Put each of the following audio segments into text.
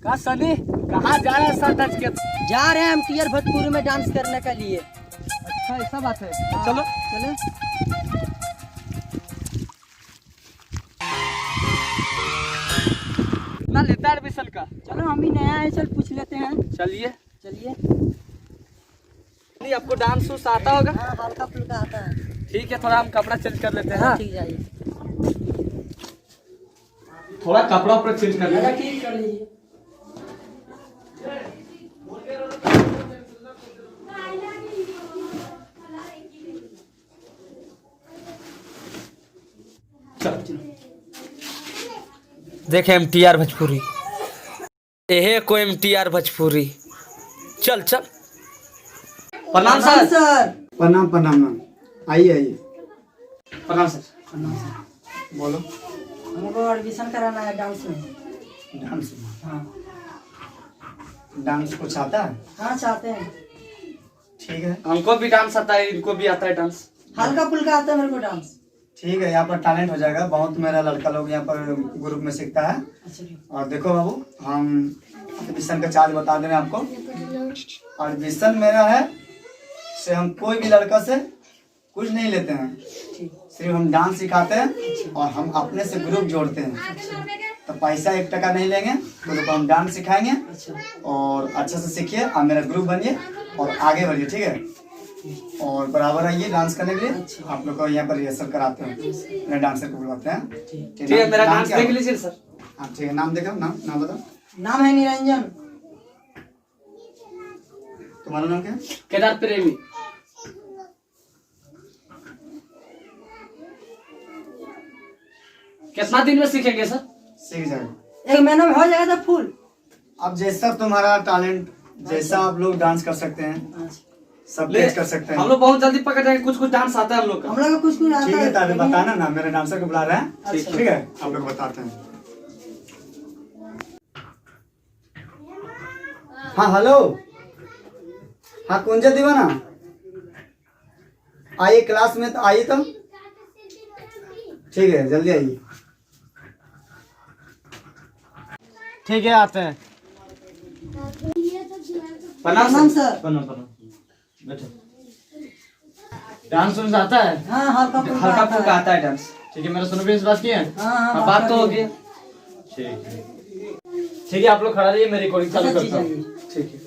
कहा सनी, कहाँ जा रहे हैं सर टच के? जा रहे हैं हम टीआर भोजपुरी में डांस करने के लिए। अच्छा ऐसा बात है, हाँ, चलो चले। ना लेता है एडमिशन का। चलो हम भी नया है, चल पूछ लेते हैं। चलिए चलिए। नहीं, आपको डांस उस आता होगा? हाँ, हल्का फुल्का आता है। ठीक है, थोड़ा हम कपड़ा चेंज कर लेते हैं। हाँ, ठीक जाइए। थोड़ा कपड़ा ऊपर चेंज कर लेते हैं। ठीक कर लीजिए। देखे MTR भोजपुरी, एहे को MTR भोजपुरी। चल चल। प्रणाम सर। प्रणाम प्रणाम मैम, आइए आइए। प्रणाम सर। बोलो। हमको एडमिशन कराना है डांस में। डांस में? हाँ। डांस कुछ आता है? हाँ चाहते हैं। ठीक है, हमको भी डांस आता है, इनको भी आता है डांस। हल्का फुल्का आता है मेरे को डांस। ठीक है, यहाँ पर टैलेंट हो जाएगा। बहुत मेरा लड़का लोग यहाँ पर ग्रुप में सीखता है। अच्छा ठीक। और देखो बाबू, हम एडमिशन का चार्ज बता दे रहे हैं आपको। एडमिशन मेरा है से हम कोई भी लड़का से कुछ नहीं लेते हैं, सिर्फ हम डांस सिखाते हैं और हम अपने से ग्रुप जोड़ते हैं। तो पैसा 1 टका नहीं लेंगे, तो हम डांस सिखाएंगे और अच्छे से सीखिए। आप मेरा ग्रुप बनिए और आगे बढ़िए, ठीक है? और बराबर आइए डांस करने के लिए। आप लोग को यहाँ पर रिहर्सल कराते हैं, मेरे डांसर को बुलाते हैं। ठीक है, मेरा डांस देख लीजिए सर। हाँ ठीक है, नाम देखो, नाम बताओ। नाम है निरंजन। तुम्हारा नाम क्या है? केदार प्रेमी। कितना दिन में सीखेंगे सर? सीख जाएगा, 1 महीना में हो जाएगा तो फुल। अब जैसा तुम्हारा टैलेंट, जैसा आप लोग डांस कर सकते हैं, सब तेज कर सकते हैं। हम लोग बहुत जल्दी पकड़ जाएंगे। कुछ डांस आता है हम लोग का। हम लोग को कुछ आता ठीक है, तो है। बताना ना, मेरे डांसर को बुला रहे हैं। अच्छा। ठीक है, आप लोग बताते हैं। हाँ हेलो, हाँ कुंजा दीवाना, आइए क्लास में, तो आइए तो। ठीक है, जल्दी आइए। ठीक है, आते हैं। प्रणाम सर। प्रणाम प्रणाम। बैठो। डांस वांस आता है? हाँ हल्का फुल्का हल्का आता फुल्का है। आता है डांस। ठीक है, मेरा सुनो भी इस बात की है। हाँ, बात तो होगी। ठीक है, ठीक है, आप लोग खड़ा रहिए, मैं रिकॉर्डिंग चालू अच्छा, करता हूँ। ठीक ठीक है,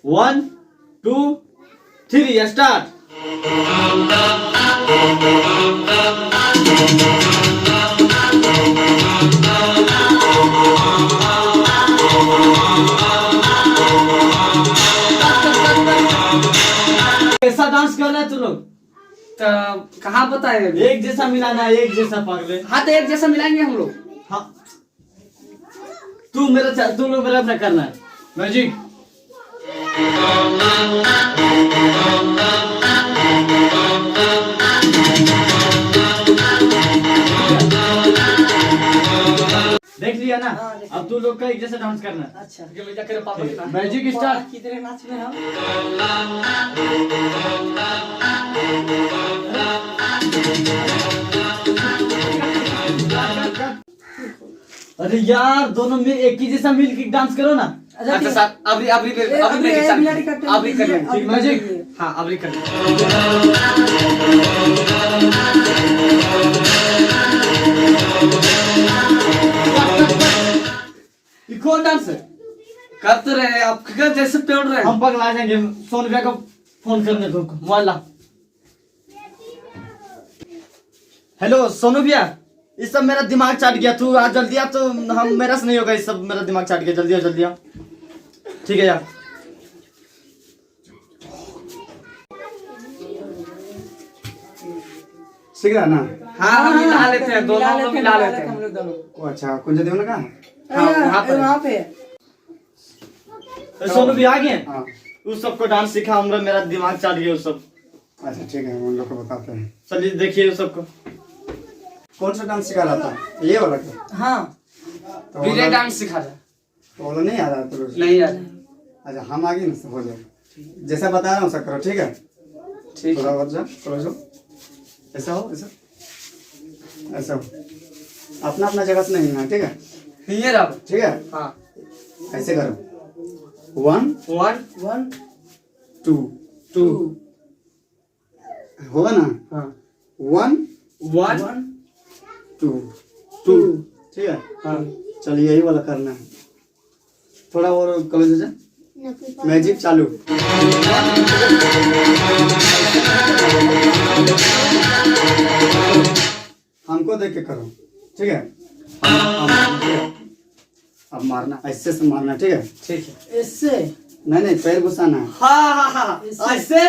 1 2 3 स्टार्ट। कैसा डांस कर रहे हैं तू लोग? तो कहाँ बताए? एक जैसा मिलाना है, एक जैसा पागले। हाँ, तो एक जैसा मिलाएंगे हम लोग। हाँ, तू लोग मेरा अपना करना है। मैजिक। देख लिया ना? हाँ, देख अब तू लोग का एक जैसा डांस करना है। अच्छा। Magic start. किधर नाच में हम? अरे यार, दोनों में एक ही जैसा मिल के डांस करो ना। अच्छा सर, अभी अभी करिए। ठीक, मैजिक। हाँ, अभी करिए। ये कौन डांस है? करते रहे आप, जैसे पेड़ रहे। हम पगला जाएंगे। सोन भैया को फोन करने दो, मोबाइल ला। हेलो सोनू भैया, इस सब मेरा दिमाग चाट गया। तू आज जल्दी आ, तो हम मेरा से नहीं होगा। इस सब मेरा दिमाग चाट गया। जल्दी आ, जल्दी आ। ठीक है यार। सीख रहा ना? हाँ, हम मिला लेते हैं, दोनों लोग मिला लेते हैं। हम लोग दोनों। ओ अच्छा, कुंजा दीवाना कहाँ है? हाँ, वहाँ पे। सोनू भी आ गए। हाँ, उस सबको डांस सिखा, हमरा मेरा दिमाग चाट गया उस सब। अच्छा ठीक है, उन लोग को बताते हैं। चलिए देखिए उस सबको। कौन सा डांस सिखा रहा था? ये वाला क्या? हाँ, तो विजय डांस सिखा रहा है। तो वो लोग नहीं आ रहा है तो लोग? नहीं यार। अच्छा, हम आगे ना, हो जाए जैसा बता रहा हूँ सब करो, ठीक है? ठीक थोड़ा है। बहुत जाओ, थोड़ा जाओ, ऐसा हो, ऐसा ऐसा हो। अपना अपना जगह से नहीं है, ठीक है? ये रहा। ठीक है, हाँ ऐसे करो 1 1 1 2 2 होगा ना, हाँ 1 1 2 2 ठीक है। हाँ चलिए यही वाला करना है, थोड़ा और करो चाचा, मैजिक चालू। हमको देख के करो, ठीक है। अब मारना, ऐसे से मारना, ठीक है। ठीक है। इससे नहीं पैर घुसाना है। हाँ हाँ हाँ ऐसे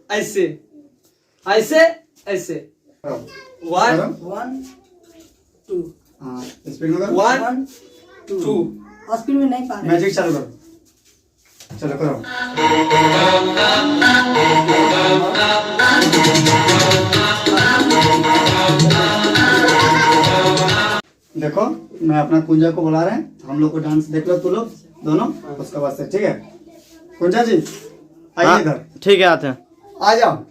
ऐसे ऐसे ऐसे करो। 1 करो। 1 2 हाँ स्पीड में करो। 1 2 स्पीड में नहीं पा रहे। मैजिक चालू करो, चलो करो। देखो मैं अपना कुंजा को बुला रहे हैं, हम लोग को डांस देख लो तू लोग दोनों, उसके बाद से, ठीक है। कुंजा जी आइए इधर, ठीक है आते हैं। आ जाओ।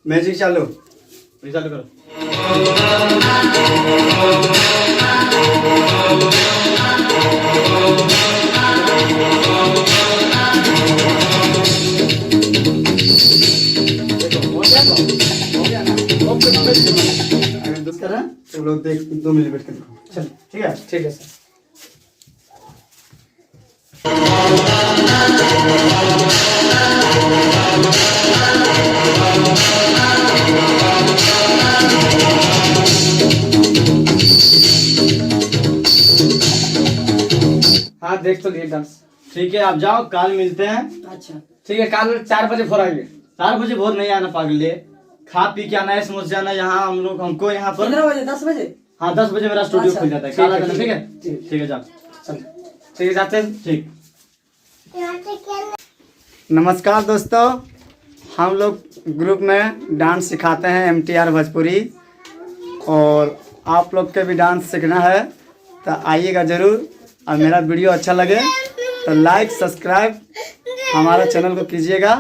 मैजिक चालू। चालू करो। अगर दूसरा तो लोग देख 2 मिनट बैठ के देखो, चल ठीक है। ठीक है सर। हाँ देख तो लिए डांस। ठीक है आप जाओ, कल मिलते हैं। अच्छा ठीक है कल 4 बजे भोर आइए। 4 बजे भोर नहीं आना पागल, खा पी के आना है, समझ जाना यहाँ हम लोग, हमको यहाँ पर 15 बजे 10 बजे। हाँ 10 बजे मेरा स्टूडियो अच्छा, खुल जाता है। ठीक कल आ है, जाना, ठीक है। ठीक है जाओ, चल ठीक है जाते हैं। ठीक। नमस्कार दोस्तों, हम लोग ग्रुप में डांस सिखाते हैं MTR भोजपुरी, और आप लोग के भी डांस सीखना है तो आइएगा ज़रूर। और मेरा वीडियो अच्छा लगे तो लाइक सब्सक्राइब हमारा चैनल को कीजिएगा,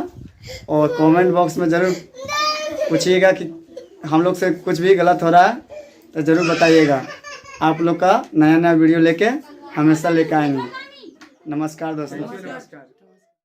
और कमेंट बॉक्स में ज़रूर पूछिएगा कि हम लोग से कुछ भी गलत हो रहा है तो ज़रूर बताइएगा। आप लोग का नया नया वीडियो लेके हमेशा लेके आएंगे। नमस्कार दोस्तों। नमस्कार।